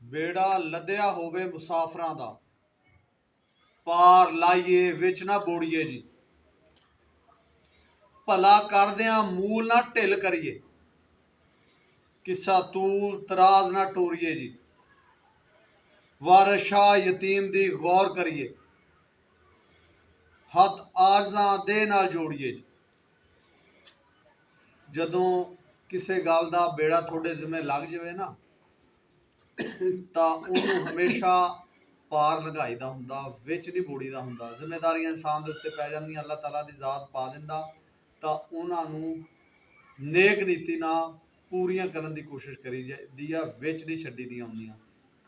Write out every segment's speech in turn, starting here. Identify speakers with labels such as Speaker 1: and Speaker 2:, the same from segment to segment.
Speaker 1: बेड़ा लद्या होवे मुसाफरां दा, पार लाइए विच ना बोड़िए जी। भला करदियां मूल ना ढिल करिए, किस्सा तूल तराज ना टोरिए जी। वारिस शाह यतीम दी गौर करिए, हथ आरज़ां दे नाल जोड़िए जी। ਜਦੋਂ ਕਿਸੇ ਗੱਲ ਦਾ ਬੇੜਾ ਤੁਹਾਡੇ ਜ਼ਿੰਮੇ ਲੱਗ ਜਾਵੇ ਨਾ ਤਾਂ ਉਹਨੂੰ ਹਮੇਸ਼ਾ ਪਾਰ ਲੰਘਾਈਦਾ ਹੁੰਦਾ, ਵਿੱਚ ਨਹੀਂ ਬੋੜੀਦਾ ਹੁੰਦਾ। ਜ਼ਿੰਮੇਦਾਰੀਆਂ ਇਨਸਾਨ ਦੇ ਉੱਤੇ ਪੈ ਜਾਂਦੀਆਂ, ਅੱਲਾਹ ਤਾਲਾ ਦੀ ਜ਼ਾਤ ਪਾ ਦਿੰਦਾ, ਤਾਂ ਉਹਨਾਂ ਨੂੰ ਨੇਕ ਨੀਤੀ ਨਾਲ ਪੂਰੀਆਂ ਕਰਨ ਦੀ ਕੋਸ਼ਿਸ਼ ਕਰੀ ਜਾਂਦੀ ਆ, ਵਿੱਚ ਨਹੀਂ ਛੱਡੀ ਦੀਆਂ ਹੁੰਦੀਆਂ,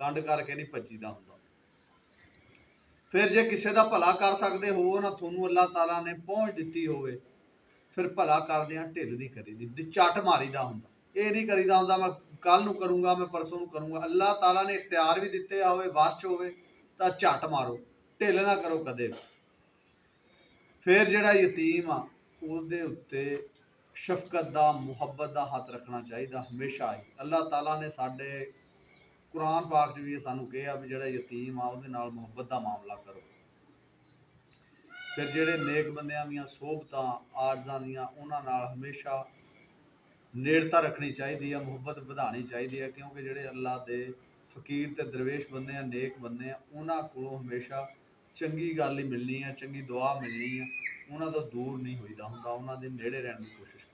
Speaker 1: ਕੰਡ ਕਰਕੇ ਨਹੀਂ ਭੱਜੀਦਾ ਹੁੰਦਾ। ਫਿਰ ਜੇ ਕਿਸੇ ਦਾ ਭਲਾ ਕਰ ਸਕਦੇ ਹੋ ਨਾ, ਤੁਹਾਨੂੰ ਅੱਲਾਹ ਤਾਲਾ ਨੇ ਪਹੁੰਚ ਦਿੱਤੀ ਹੋਵੇ, ਫਿਰ ਭਲਾ ਕਰਦਿਆਂ ਢਿੱਲ ਨਹੀਂ ਕਰੀਦੀ, ਝੱਟ ਮਾਰੀਦਾ ਹੁੰਦਾ। ਇਹ ਨਹੀਂ ਕਰੀਦਾ ਹੁੰਦਾ ਮੈਂ ਕੱਲ ਨੂੰ ਕਰੂੰਗਾ, ਮੈਂ ਪਰਸੋਂ ਨੂੰ ਕਰੂੰਗਾ। ਅੱਲਾਹ ਤਾਲਾ ਨੇ ਇਖਤਿਆਰ ਵੀ ਦਿੱਤੇ ਹੋਵੇ, ਵਸ 'ਚ ਹੋਵੇ ਤਾਂ ਝੱਟ ਮਾਰੋ, ਢਿੱਲ ਨਾ ਕਰੋ ਕਦੇ। ਫਿਰ ਜਿਹੜਾ ਯਤੀਮ ਆ ਉਹਦੇ ਉੱਤੇ ਸ਼ਫਕਤ ਦਾ, ਮੁਹੱਬਤ ਦਾ ਹੱਥ ਰੱਖਣਾ ਚਾਹੀਦਾ ਹਮੇਸ਼ਾ ਹੀ। ਅੱਲਾਹ ਤਾਲਾ ਨੇ ਸਾਡੇ ਕੁਰਾਨ ਪਾਕ 'ਚ ਵੀ ਸਾਨੂੰ ਕਿਹਾ ਵੀ ਜਿਹੜਾ ਯਤੀਮ ਆ ਉਹਦੇ ਨਾਲ ਮੁਹੱਬਤ ਦਾ ਮਾਮਲਾ ਕਰੋ। ਫਿਰ ਜਿਹੜੇ ਨੇਕ ਬੰਦਿਆਂ ਦੀਆਂ ਸੋਹਬਤਾਂ ਆਰਜ਼ਾਂ ਦੀਆਂ, ਉਹਨਾਂ ਨਾਲ ਹਮੇਸ਼ਾ ਨੇੜਤਾ ਰੱਖਣੀ ਚਾਹੀਦੀ ਆ, ਮੁਹੱਬਤ ਵਧਾਉਣੀ ਚਾਹੀਦੀ ਹੈ, ਕਿਉਂਕਿ ਜਿਹੜੇ ਅੱਲਾਹ ਦੇ ਫਕੀਰ ਤੇ ਦਰਵੇਸ਼ ਬੰਦੇ ਆ, ਨੇਕ ਬੰਦੇ ਆ, ਉਹਨਾਂ ਕੋਲੋਂ ਹਮੇਸ਼ਾ ਚੰਗੀ ਗੱਲ ਹੀ ਮਿਲਣੀ ਆ, ਚੰਗੀ ਦੁਆ ਮਿਲਣੀ ਆ। ਉਹਨਾਂ ਤੋਂ ਦੂਰ ਨਹੀਂ ਹੋਈਦਾ ਹੁੰਦਾ, ਉਹਨਾਂ ਦੇ ਨੇੜੇ ਰਹਿਣ ਦੀ ਕੋਸ਼ਿਸ਼